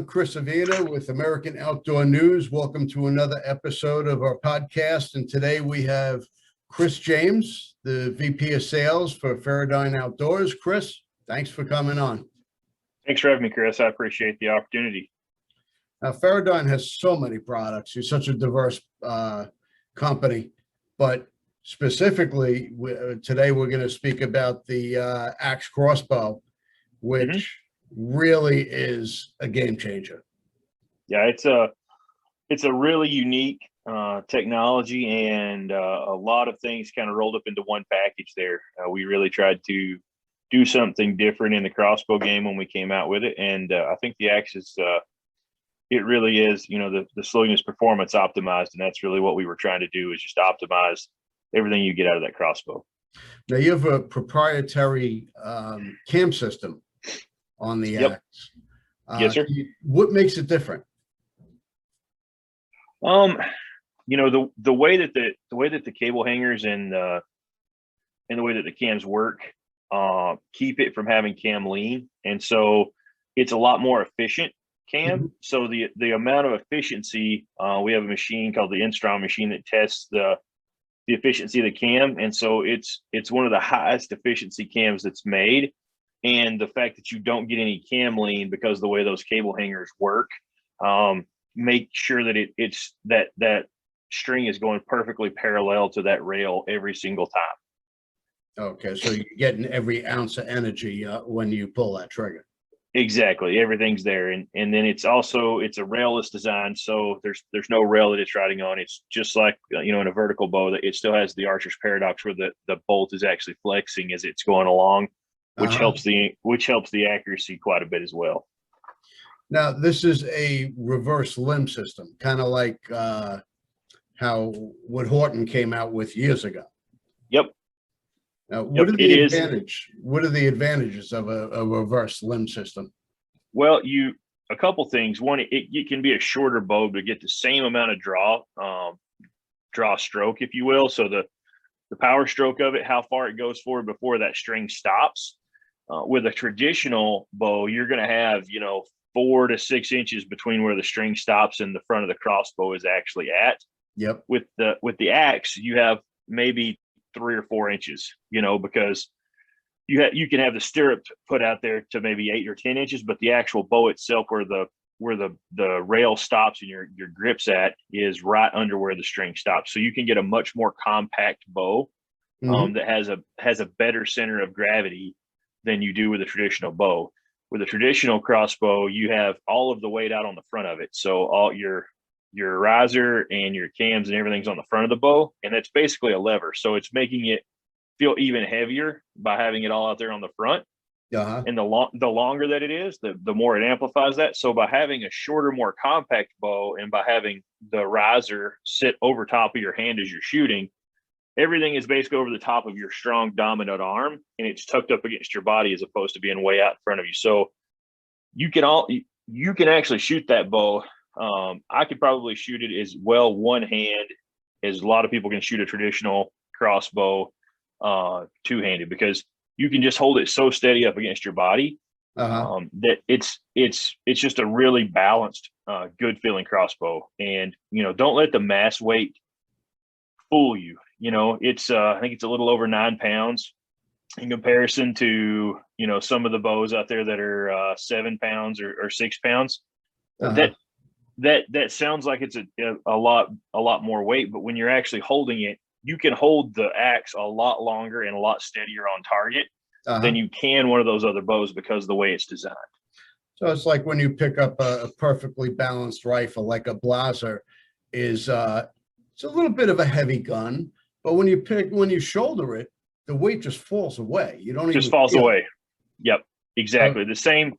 I'm Chris Avina with American Outdoor News. Welcome to another episode of our podcast. And today we have Chris James, the VP of Sales for Feradyne Outdoors. Chris, thanks for coming on. Thanks for having me, Chris. I appreciate the opportunity. Now, Feradyne has so many products. You're such a diverse company, but specifically today we're going to speak about the Axe Crossbow, which really is a game changer. Yeah, it's a really unique technology, and a lot of things kind of rolled up into one package there. We really tried to do something different in the crossbow game when we came out with it, and I think the Axe is it really is, the slogan is performance optimized, and that's really what we were trying to do, is just optimize everything you get out of that crossbow. Now, you have a proprietary cam system on the Axe. Yes, sir. What makes it different? The way that the cable hangers and the way that the cams work keep it from having cam lean, and so it's a lot more efficient cam. So the amount of efficiency, we have a machine called the Instron machine that tests the efficiency of the cam, and so it's one of the highest efficiency cams that's made. And the fact that you don't get any cam lean because of the way those cable hangers work, make sure that it's that string is going perfectly parallel to that rail every single time. Okay, so you're getting every ounce of energy when you pull that trigger. Exactly, everything's there, and then it's a railless design, so there's no rail that it's riding on. It's just like in a vertical bow, that it still has the archer's paradox where the bolt is actually flexing as it's going along, which helps the accuracy quite a bit as well. Now, this is a reverse limb system, kind of like what Horton came out with years ago. Yep. Now, what are the advantages of a reverse limb system? Well, a couple things. One, it can be a shorter bow to get the same amount of draw stroke, if you will. So the power stroke of it, how far it goes forward before that string stops. With a traditional bow, you're going to have 4 to 6 inches between where the string stops and the front of the crossbow is actually at. Yep. With the Axe, you have maybe 3 or 4 inches, because you can have the stirrup put out there to maybe 8 or 10 inches, but the actual bow itself, where the rail stops and your grip's at, is right under where the string stops. So you can get a much more compact bow that has a better center of gravity than you do with a traditional bow. With a traditional crossbow, you have all of the weight out on the front of it. So all your riser and your cams and everything's on the front of the bow, and that's basically a lever. So it's making it feel even heavier by having it all out there on the front. And the longer that it is, the more it amplifies that. So by having a shorter, more compact bow, and by having the riser sit over top of your hand as you're shooting, everything is basically over the top of your strong dominant arm, and it's tucked up against your body as opposed to being way out in front of you. So you can actually shoot that bow. I could probably shoot it as well one hand as a lot of people can shoot a traditional crossbow two-handed, because you can just hold it so steady up against your body that it's just a really balanced, good feeling crossbow. And don't let the mass weight fool you. I think it's a little over 9 pounds in comparison to some of the bows out there that are 7 pounds or 6 pounds. That sounds like it's a lot more weight, but when you're actually holding it, you can hold the Axe a lot longer and a lot steadier on target than you can one of those other bows, because of the way it's designed. So it's like when you pick up a perfectly balanced rifle, like a Blaser, it's a little bit of a heavy gun, but when you shoulder it, the weight just falls away. You don't just even falls feel away. it. Yep, exactly. The same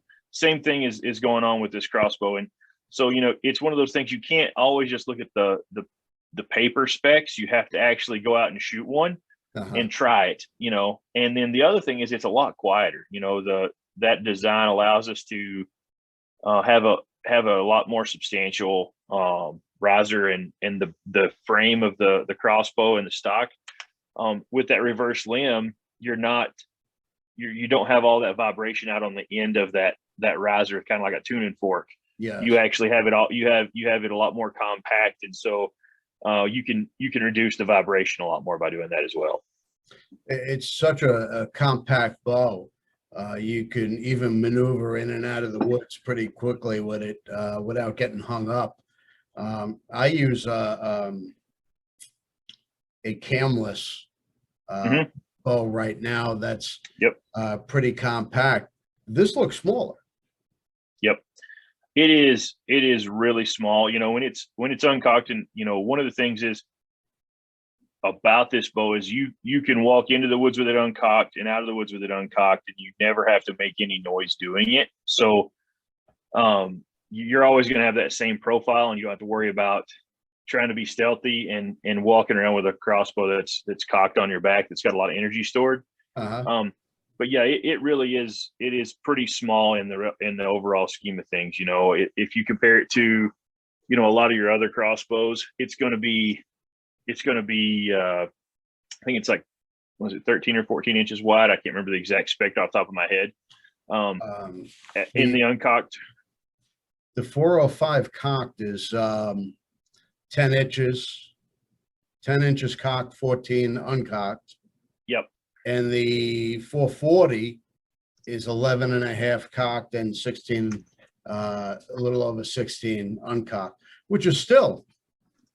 thing is going on with this crossbow. And so it's one of those things, you can't always just look at the paper specs. You have to actually go out and shoot one and try it. And then the other thing is, it's a lot quieter. That design allows us to have a lot more substantial riser and the frame of the crossbow and the stock. With that reverse limb, you don't have all that vibration out on the end of that riser, kind of like a tuning fork. Yes. You actually have it all. You have it a lot more compact, and so you can reduce the vibration a lot more by doing that as well. It's such a compact bow. You can even maneuver in and out of the woods pretty quickly with it without getting hung up. I use a camless hmm bow right now that's Yep. pretty compact. This looks smaller. Yep. It is really small. When it's uncocked, and one of the things is about this bow is you can walk into the woods with it uncocked and out of the woods with it uncocked, and you never have to make any noise doing it. So you're always going to have that same profile, and you don't have to worry about trying to be stealthy and walking around with a crossbow that's cocked on your back, that's got a lot of energy stored. Uh-huh. But yeah, it really is. It is pretty small in the overall scheme of things. If you compare it to, a lot of your other crossbows, it's going to be, I think it's like, was it 13 or 14 inches wide? I can't remember the exact spec off the top of my head. In the uncocked, the 405 cocked is 10 inches, 10 inches cocked, 14 uncocked. yep, And the 440 is 11 and a half cocked and 16, a little over 16 uncocked, which is still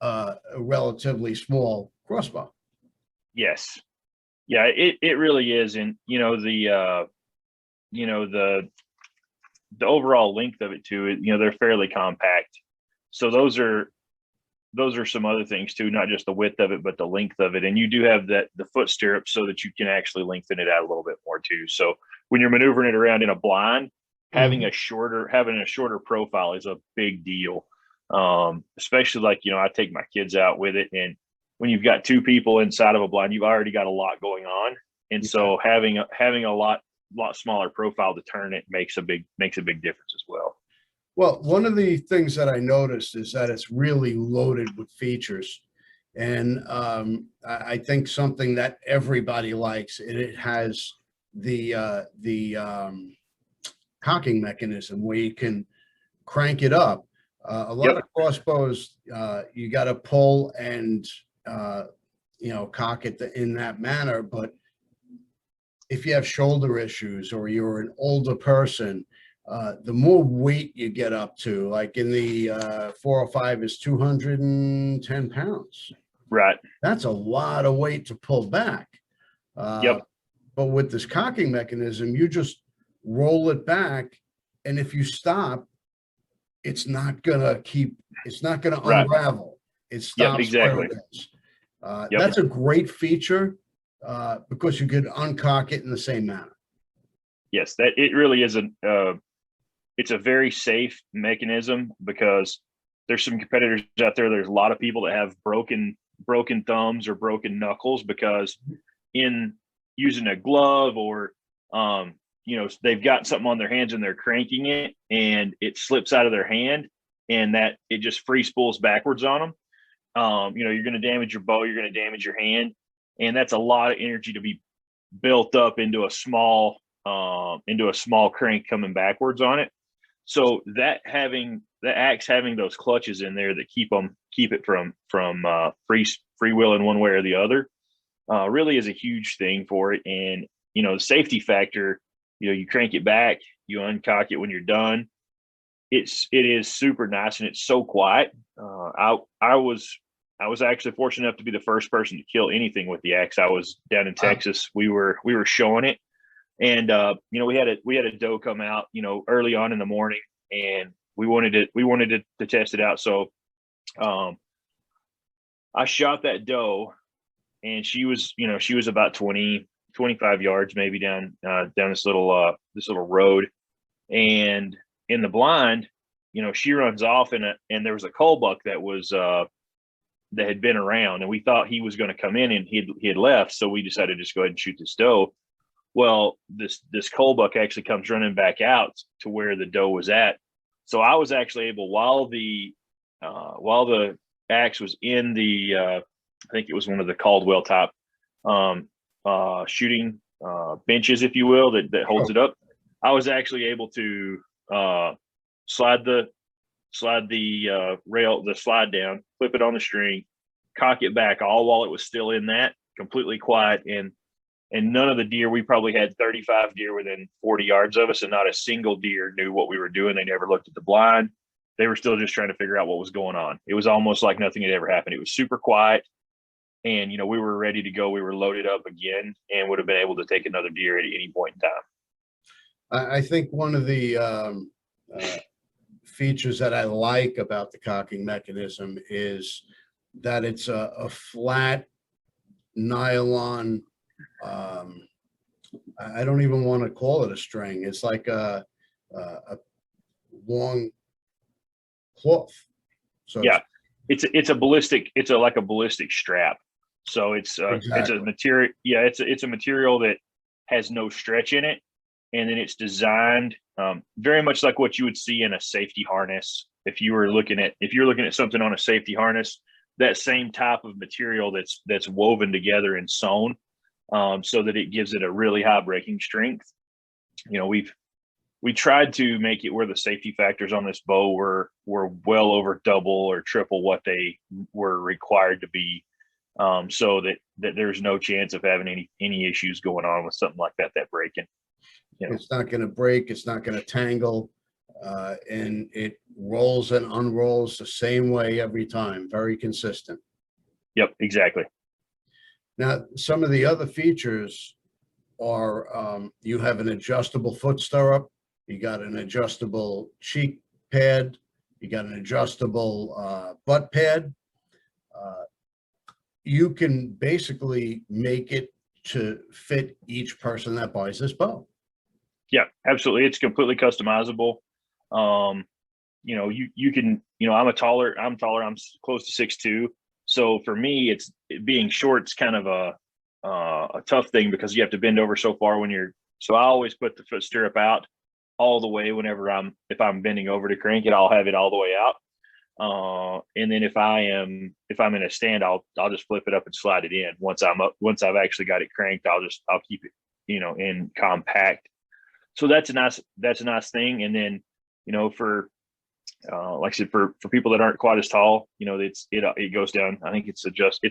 a relatively small crossbow. yes, yeah, it really is. And the overall length of it too, they're fairly compact. So those are some other things too, not just the width of it, but the length of it. And you do have the foot stirrups so that you can actually lengthen it out a little bit more too. So when you're maneuvering it around in a blind, having a shorter profile is a big deal. Especially like, I take my kids out with it, and when you've got two people inside of a blind, you've already got a lot going on. And so having a lot smaller profile to turn it makes a big difference as well. Well, one of the things that I noticed is that it's really loaded with features. And I think something that everybody likes, and it has the cocking mechanism where you can crank it up. A lot of crossbows, you got to pull and cock it in that manner. But if you have shoulder issues or you're an older person, the more weight you get up to, like in the 405 is 210 pounds. Right. That's a lot of weight to pull back. Yep. But with this cocking mechanism, you just roll it back, and if you stop, it's not gonna unravel. It stops exactly. where it is. That's a great feature because you could uncock it in the same manner. Yes, that it really is it's a very safe mechanism, because there's some competitors out there. There's a lot of people that have broken thumbs or broken knuckles because in using a glove or they've got something on their hands and they're cranking it and it slips out of their hand, and that it just free spools backwards on them. You're going to damage your bow, you're going to damage your hand, and that's a lot of energy to be built up into a small crank coming backwards on it. So that axe having those clutches in there that keep it from freewheeling one way or the other really is a huge thing for it. And the safety factor, you crank it back, you uncock it when you're done. It is super nice, and it's so quiet. I was actually fortunate enough to be the first person to kill anything with the axe. I was down in Texas. We were showing it. And we had a doe come out, early on in the morning, and we wanted to test it out. So I shot that doe, and she was about 20, 25 yards maybe down this little road. And in the blind, she runs off, and there was a cull buck that had been around, and we thought he was going to come in, and he had left. So we decided to just go ahead and shoot this doe. Well, this cull buck actually comes running back out to where the doe was at. So I was actually able, while the axe was in the, I think it was one of the Caldwell type shooting benches, if you will, that holds it up. I was actually able to slide the slide the rail, the slide down, flip it on the string, cock it back, all while it was still in that, completely quiet. And none of the deer, we probably had 35 deer within 40 yards of us, and not a single deer knew what we were doing. They never looked at the blind. They were still just trying to figure out what was going on. It was almost like nothing had ever happened. It was super quiet. And, we were ready to go. We were loaded up again and would have been able to take another deer at any point in time. I think one of the features that I like about the cocking mechanism is that it's a flat nylon. I don't even want to call it a string. It's like a long cloth. So yeah, it's a ballistic. It's like a ballistic strap. So it's a material. Yeah, it's a material that has no stretch in it, and then it's designed very much like what you would see in a safety harness. If you're looking at something on a safety harness, that same type of material that's woven together and sewn, so that it gives it a really high breaking strength. We tried to make it where the safety factors on this bow were well over double or triple what they were required to be, so that there's no chance of having any issues going on with something like that breaking. It's not going to break. It's not going to tangle, and it rolls and unrolls the same way every time. Very consistent. Yep, exactly. Now, some of the other features are you have an adjustable foot stirrup. You got an adjustable cheek pad. You got an adjustable butt pad. You can basically make it to fit each person that buys this bow. Yeah, absolutely. It's completely customizable. You can, I'm taller. I'm close to 6'2". So for me, being short's kind of a tough thing because you have to bend over so far so I always put the foot stirrup out all the way whenever if I'm bending over to crank it, I'll have it all the way out. And then if I'm in a stand, I'll just flip it up and slide it in. Once I've actually got it cranked, I'll keep it, in compact. So that's a nice thing. And then, for, like I said, for people that aren't quite as tall, it goes down. I think it's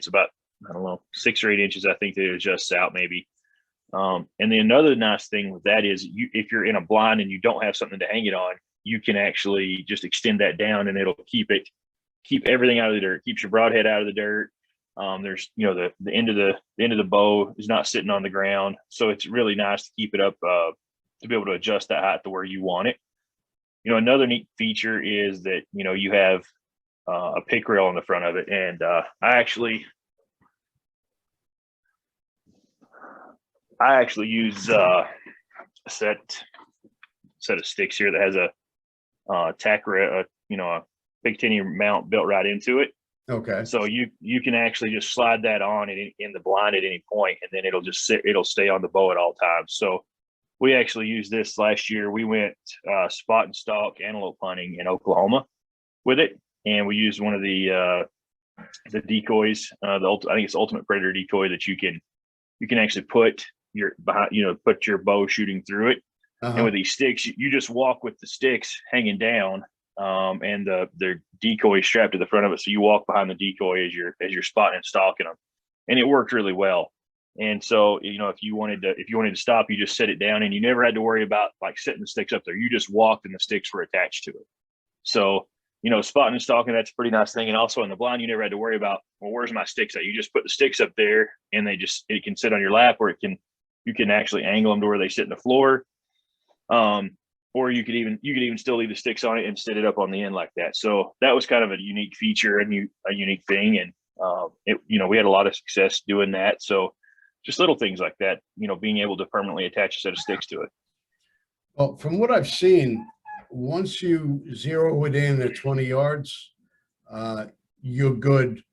about, I don't know, 6 or 8 inches. I think that it adjusts out maybe. And then another nice thing with that is if you're in a blind and you don't have something to hang it on, you can actually just extend that down and it'll keep everything out of the dirt, keeps your broadhead out of the dirt. There's, the end of the bow is not sitting on the ground. So it's really nice to keep it up, to be able to adjust that height to where you want it. Another neat feature is that, you have a pick rail on the front of it. And I actually use a set of sticks here that has a tack rail, a big tinny mount built right into it. Okay. So you can actually just slide that on in the blind at any point, and then it'll stay on the bow at all times. So we actually used this last year. We went spot and stalk antelope hunting in Oklahoma with it, and we used one of the decoys. I think it's Ultimate Predator decoy that you can actually put put your bow shooting through it. And with these sticks, you just walk with the sticks hanging down, and the decoy strapped to the front of it. So you walk behind the decoy as you're spotting and stalking them, and it worked really well. And so, if you wanted to stop, you just set it down, and you never had to worry about like setting the sticks up there. You just walked and the sticks were attached to it. So, spotting and stalking, that's a pretty nice thing. And also in the blind, you never had to worry about, well, where's my sticks at? You just put the sticks up there, and it can sit on your lap, or you can actually angle them to where they sit in the floor. Or you could even still leave the sticks on it and set it up on the end like that. So that was kind of a unique feature and a unique thing. And, we had a lot of success doing that. So just little things like that, being able to permanently attach a set of sticks to it. Well, from what I've seen, once you zero it in at 20 yards, you're good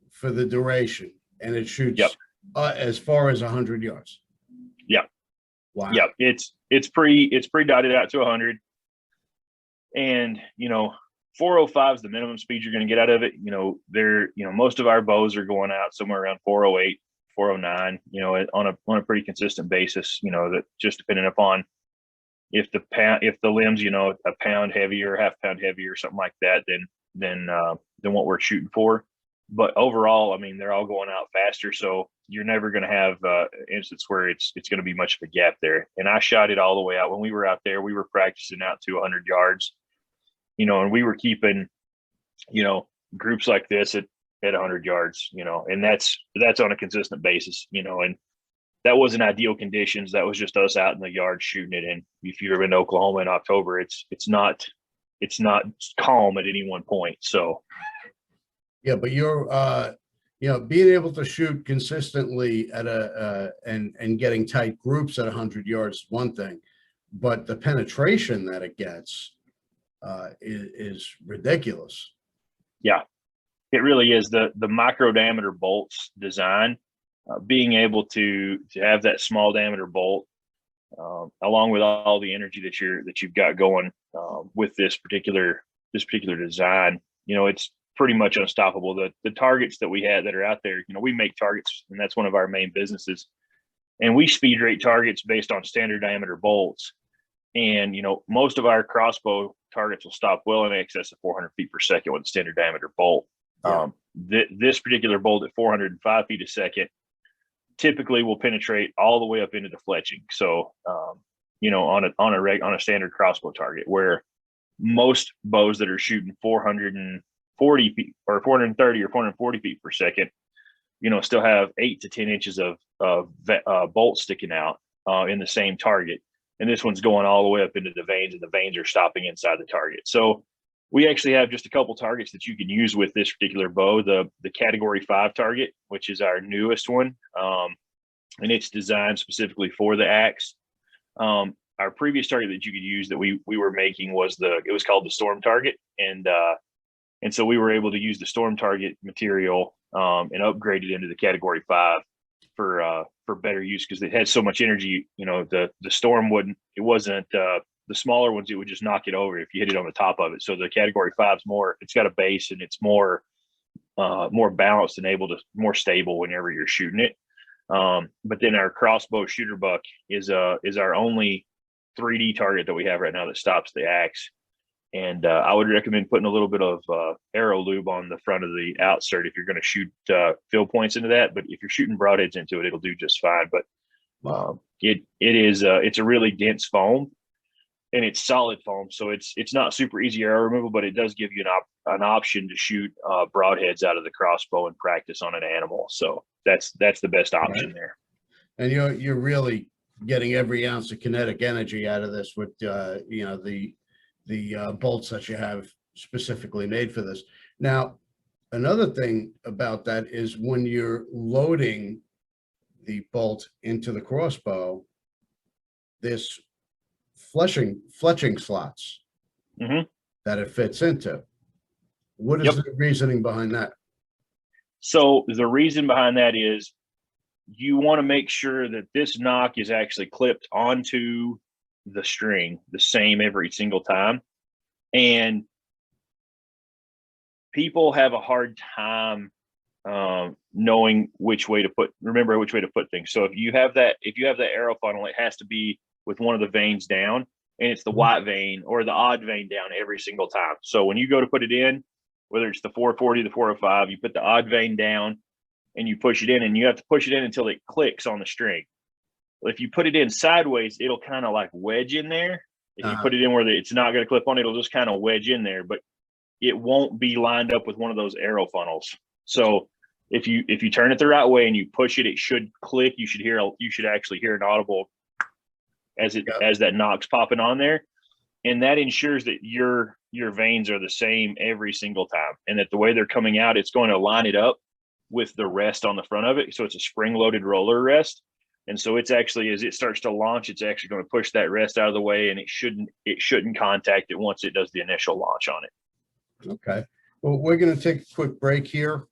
for the duration, and it shoots as far as 100 yards. Yeah. Wow. Yeah. It's pre-dotted out to 100, and 405 is the minimum speed you're going to get out of it. Most of our bows are going out somewhere around 408, 409, on a pretty consistent basis, that just depending upon if the limb's, a pound heavier, half pound heavier, something like that, than what we're shooting for. But overall, I mean, they're all going out faster, so you're never going to have an instance where it's going to be much of a gap there. And I shot it all the way out. When we were out there, we were practicing out to 100 yards, and we were keeping, groups like this at 100 yards, and that's on a consistent basis, and that wasn't ideal conditions. That was just us out in the yard shooting it. And if you've ever been to Oklahoma in October, it's not calm at any one point. So. Yeah, but you're, being able to shoot consistently at and getting tight groups at 100 yards is one thing, but the penetration that it gets is ridiculous. Yeah, it really is. The micro diameter bolts design, being able to have that small diameter bolt, along with all the energy that you've got going with this particular design, it's pretty much unstoppable. The targets that we had that are out there, we make targets, and that's one of our main businesses. And we speed rate targets based on standard diameter bolts. And, most of our crossbow targets will stop well in excess of 400 feet per second with a standard diameter bolt. Yeah. This particular bolt at 405 feet a second typically will penetrate all the way up into the fletching. So, on a standard crossbow target, where most bows that are shooting 440 feet or 430 or 440 feet per second, still have 8 to 10 inches of bolts sticking out in the same target. And this one's going all the way up into the veins, and the veins are stopping inside the target. So we actually have just a couple targets that you can use with this particular bow. The Category 5 target, which is our newest one, and it's designed specifically for the Axe. Our previous target that you could use that we were making was it was called the Storm target, and so we were able to use the Storm target material and upgrade it into the Category 5 for better use, because it had so much energy. The Storm wasn't the smaller ones, it would just knock it over if you hit it on the top of it. So the Category 5's it's got a base, and it's more balanced and more stable whenever you're shooting it. But then our crossbow shooter buck is our only 3D target that we have right now that stops the Axe. And I would recommend putting a little bit of arrow lube on the front of the outsert if you're going to shoot fill points into that. But if you're shooting broadheads into it, it'll do just fine. But it's a really dense foam, and it's solid foam, so it's not super easy arrow removal, but it does give you an option to shoot broadheads out of the crossbow and practice on an animal. So that's the best option there. And you're really getting every ounce of kinetic energy out of this with the bolts that you have specifically made for this. Now, another thing about that is when you're loading the bolt into the crossbow, this fletching slots that it fits into. What is the reasoning behind that? So the reason behind that is you want to make sure that this nock is actually clipped onto the string the same every single time. And people have a hard time knowing which way to put things. So if you have that arrow funnel, it has to be with one of the veins down, and it's the white vein or the odd vein down every single time. So when you go to put it in, whether it's the 440, the 405, you put the odd vein down and you push it in, and you have to push it in until it clicks on the string. If you put it in sideways, it'll kind of like wedge in there. If you put it in where it's not going to clip on, it'll just kind of wedge in there, but it won't be lined up with one of those arrow funnels. So if you turn it the right way and you push it, it should click. You should actually hear an audible as that nock's popping on there. And that ensures that your veins are the same every single time, and that the way they're coming out, it's going to line it up with the rest on the front of it. So it's a spring-loaded roller rest. And so it's actually, as it starts to launch, it's actually going to push that rest out of the way, and it shouldn't contact it once it does the initial launch on it. Okay. Well, we're going to take a quick break here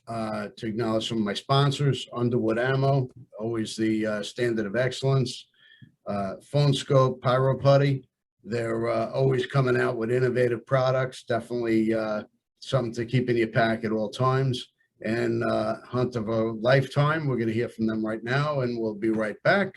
to acknowledge some of my sponsors. Underwood Ammo, always the standard of excellence. Phone Scope, Pyro Putty. They're always coming out with innovative products. Definitely something to keep in your pack at all times. And Hunt of a Lifetime. We're going to hear from them right now, and we'll be right back.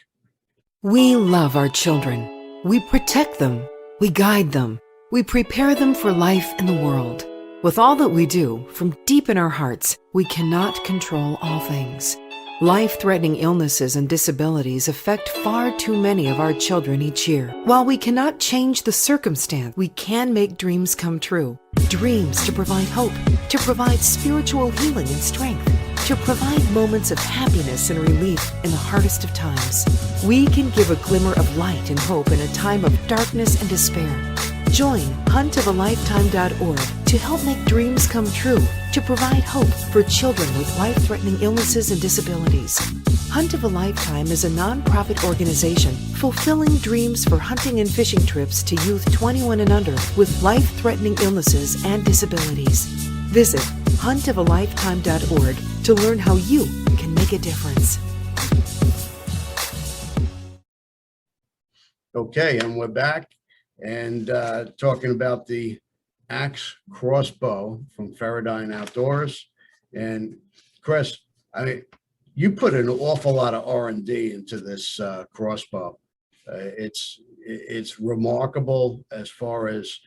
We love our children. We protect them, we guide them, we prepare them for life in the world. With all that we do, from deep in our hearts, we cannot control all things. Life-threatening illnesses and disabilities affect far too many of our children each year. While we cannot change the circumstance, we can make dreams come true. Dreams to provide hope, to provide spiritual healing and strength, to provide moments of happiness and relief in the hardest of times. We can give a glimmer of light and hope in a time of darkness and despair. Join huntofalifetime.org to help make dreams come true, to provide hope for children with life-threatening illnesses and disabilities. Hunt of a Lifetime is a nonprofit organization fulfilling dreams for hunting and fishing trips to youth 21 and under with life-threatening illnesses and disabilities. Visit huntofalifetime.org to learn how you can make a difference. Okay, and we're back and talking about the Axe Crossbow from Feradyne Outdoors. And Chris, I mean, you put an awful lot of R&D into this crossbow. It's remarkable as far as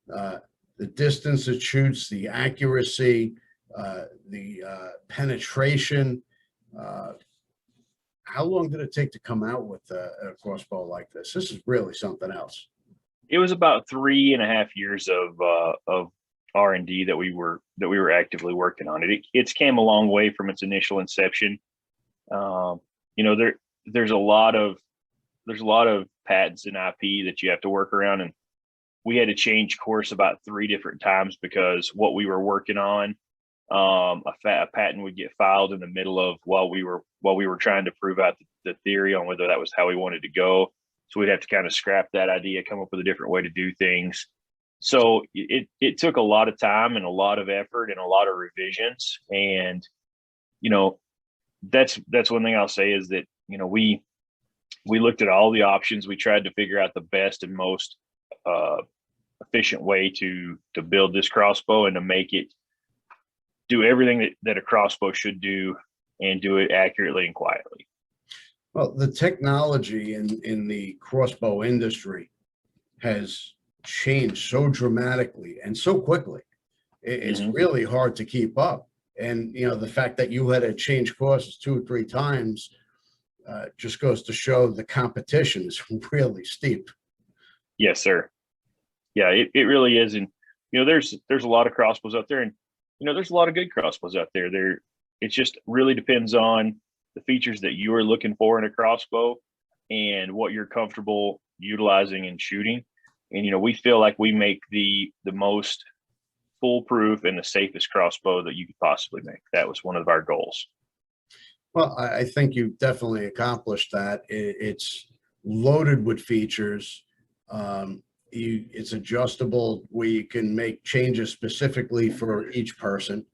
the distance it shoots, the accuracy, the penetration. How long did it take to come out with a crossbow like this? This is really something else. It was about 3.5 years of R&D that we were actively working on it. It's came a long way from its initial inception. There's a lot of patents and IP that you have to work around, and we had to change course about 3 different times because what we were working on, a patent would get filed in the middle of while we were trying to prove out the theory on whether that was how we wanted to go. So we'd have to kind of scrap that idea, come up with a different way to do things. So it took a lot of time and a lot of effort and a lot of revisions. And, that's one thing I'll say is that, we looked at all the options. We tried to figure out the best and most efficient way to build this crossbow and to make it do everything that a crossbow should do and do it accurately and quietly. Well, the technology in the crossbow industry has changed so dramatically and so quickly. It's really hard to keep up. And, the fact that you had to change courses 2 or 3 times just goes to show the competition is really steep. Yes, sir. Yeah, it really is. And, there's a lot of crossbows out there, and, there's a lot of good crossbows out there. It just really depends on the features that you are looking for in a crossbow and what you're comfortable utilizing and shooting. And, we feel like we make the most foolproof and the safest crossbow that you could possibly make. That was one of our goals. Well, I think you've definitely accomplished that. It's loaded with features. It's adjustable where you can make changes specifically for each person.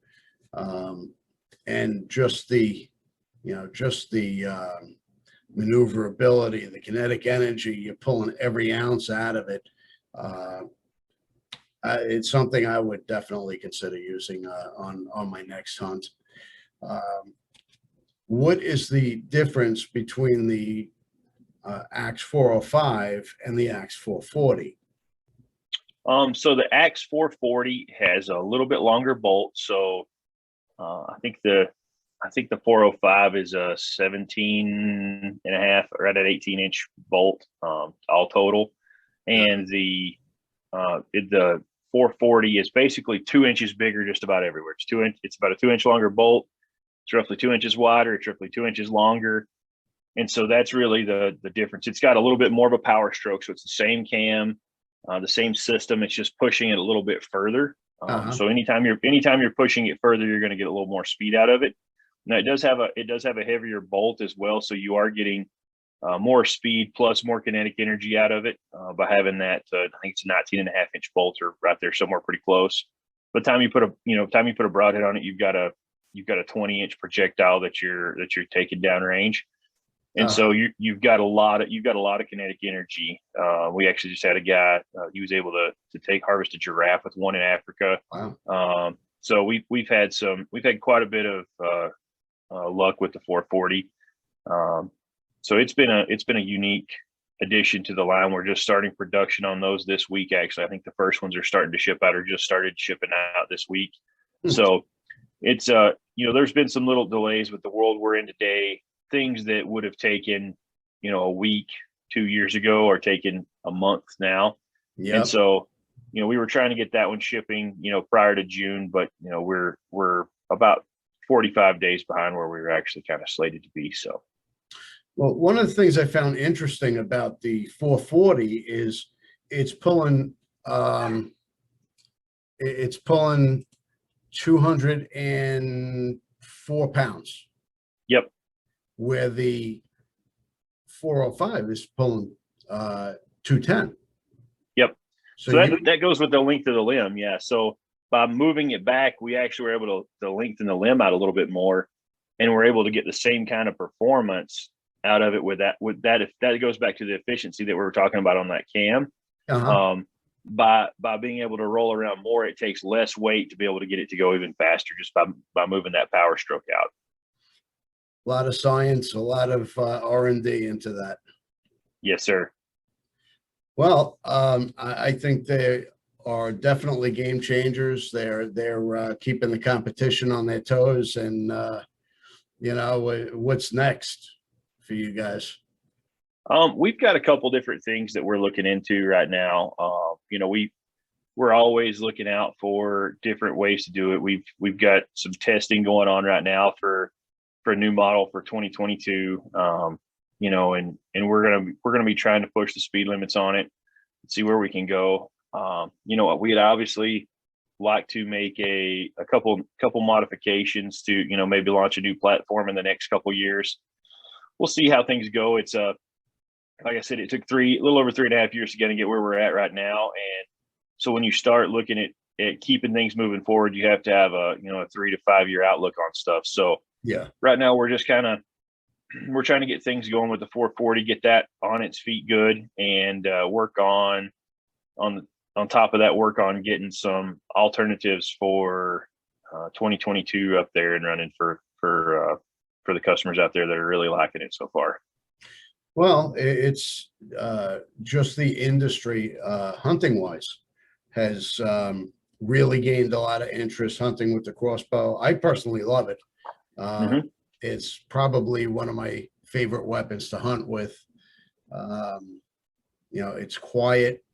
And just the maneuverability, the kinetic energy, you're pulling every ounce out of it. It's something I would definitely consider using on my next hunt. What is the difference between the Axe 405 and the Axe 440? So the Axe 440 has a little bit longer bolt. So I think the 405 is a 17 and a half, right at 18-inch bolt, all total. And the 440 is basically 2 inches bigger just about everywhere. It's about a 2-inch longer bolt. It's roughly 2 inches wider. It's roughly 2 inches longer. And so that's really the difference. It's got a little bit more of a power stroke. So it's the same cam, the same system. It's just pushing it a little bit further. So anytime you're pushing it further, you're going to get a little more speed out of it. Now it does have a heavier bolt as well. So you are getting more speed plus more kinetic energy out of it by having that. I think it's a 19.5-inch bolt or right there somewhere pretty close. By the time you put a broadhead on it, you've got a 20-inch projectile that you're taking down range. And so you've got a lot of kinetic energy. We actually just had a guy, he was able to harvest a giraffe with one in Africa. Wow. So we've had quite a bit of luck with the 440. So it's been a unique addition to the line. We're just starting production on those this week. Actually, I think the first ones are starting to ship out or just started shipping out this week. So it's there's been some little delays with the world we're in today. Things that would have taken a week 2 years ago are taking a month now. Yeah. And so we were trying to get that one shipping prior to June, but we're about 45 days behind where we were actually kind of slated to be. So well, one of the things I found interesting about the 440 is it's pulling 204 pounds. Yep. Where the 405 is pulling 210. Yep. So that goes with the length of the limb. Yeah. So by moving it back, we actually were able to lengthen the limb out a little bit more, and we're able to get the same kind of performance out of it with that. If that goes back to the efficiency that we were talking about on that cam. By being able to roll around more, it takes less weight to be able to get it to go even faster just by moving that power stroke out. A lot of science, a lot of R&D into that. Yes, sir. Well, I think they are definitely game changers. They're keeping the competition on their toes, and what's next for you guys? We've got a couple different things that we're looking into right now. We're always looking out for different ways to do it. We've got some testing going on right now for a new model for 2022. And we're gonna be trying to push the speed limits on it, see where we can go. We'd obviously like to make a couple modifications to maybe launch a new platform in the next couple years. We'll see how things go. It's like I said, it took a little over 3.5 years to get where we're at right now. And so when you start looking at keeping things moving forward, you have to have a 3 to 5 year outlook on stuff. So yeah, right now we're just we're trying to get things going with the 440, get that on its feet good, and work on top of that, work on getting some alternatives for 2022 up there and running for the customers out there that are really liking it so far. Well, it's just the industry, hunting wise, has really gained a lot of interest hunting with the crossbow. I personally love it. It's probably one of my favorite weapons to hunt with. It's quiet.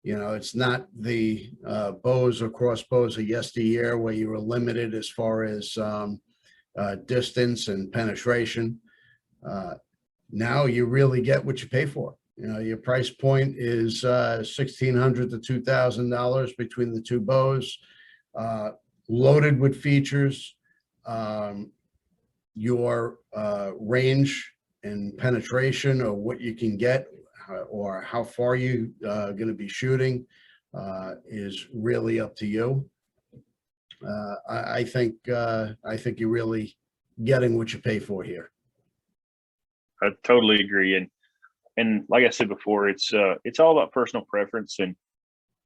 It's not the bows or crossbows of yesteryear where you were limited as far as distance and penetration. Now you really get what you pay for. Your price point is $1,600 to $2,000 between the two bows, loaded with features. Your range and penetration, or what you can get, or how far you going to be shooting, is really up to you. I think you're really getting what you pay for here. I totally agree. And like I said before, it's all about personal preference. And,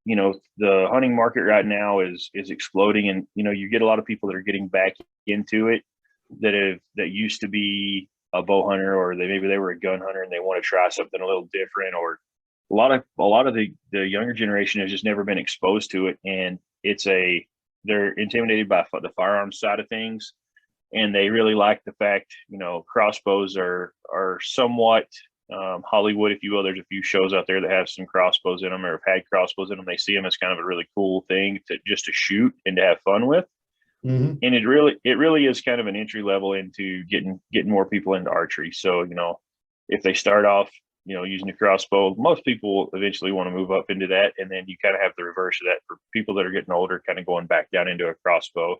the hunting market right now is exploding. And, you get a lot of people that are getting back into it that used to be a bow hunter, or maybe they were a gun hunter and they want to try something a little different, or a lot of the younger generation has just never been exposed to it. And they're intimidated by the firearms side of things. And they really like the fact, crossbows are somewhat Hollywood, if you will. There's a few shows out there that have some crossbows in them, or have had crossbows in them. They see them as kind of a really cool thing to shoot and to have fun with. And it really is kind of an entry level into getting more people into archery. So, if they start off, using a crossbow, most people eventually want to move up into that. And then you kind of have the reverse of that for people that are getting older, kind of going back down into a crossbow.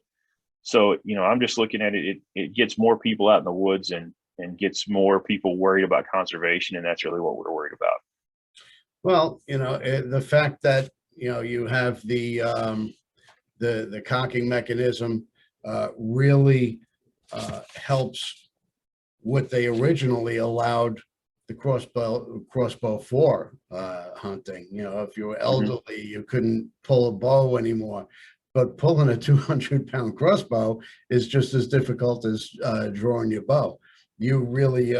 So, I'm just looking at it. It gets more people out in the woods and gets more people worried about conservation. And that's really what we're worried about. Well, the fact that, you have the cocking mechanism really helps what they originally allowed the crossbow for hunting. If you were elderly, you couldn't pull a bow anymore. But pulling a 200-pound crossbow is just as difficult as drawing your bow. You really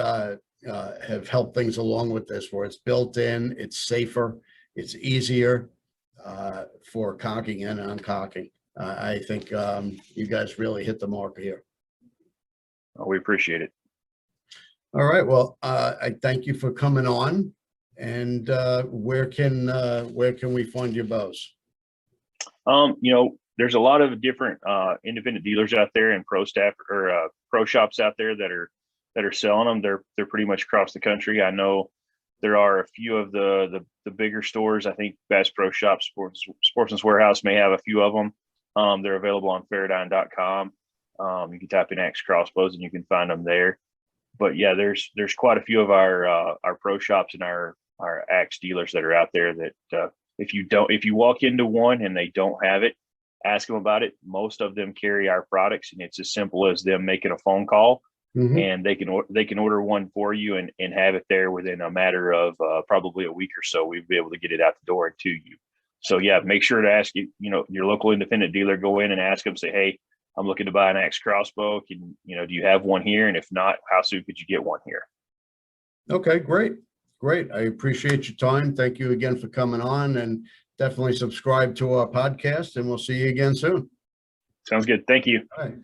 have helped things along with this, where it's built in, it's safer, it's easier for cocking and uncocking. I think you guys really hit the mark here. Oh, we appreciate it. All right. Well, I thank you for coming on. And where can we find your bows? You know, there's a lot of different independent dealers out there and pro shops out there that are selling them. They're pretty much across the country. I know there are a few of the bigger stores. I think Bass Pro Shop, Sportsman's Warehouse may have a few of them. They're available on Feradyne.com. You can type in Axe Crossbows and you can find them there. But yeah, there's quite a few of our pro shops and our axe dealers that are out there that if you walk into one and they don't have it, ask them about it. Most of them carry our products, and it's as simple as them making a phone call, and they can order one for you and have it there within a matter of probably a week or so. We'd be able to get it out the door and to you. So yeah, make sure to ask your local independent dealer. Go in and ask them. Say, hey, I'm looking to buy an Axe Crossbow. Do you have one here? And if not, how soon could you get one here? Okay, great. I appreciate your time. Thank you again for coming on, and definitely subscribe to our podcast, and we'll see you again soon. Sounds good. Thank you. All right.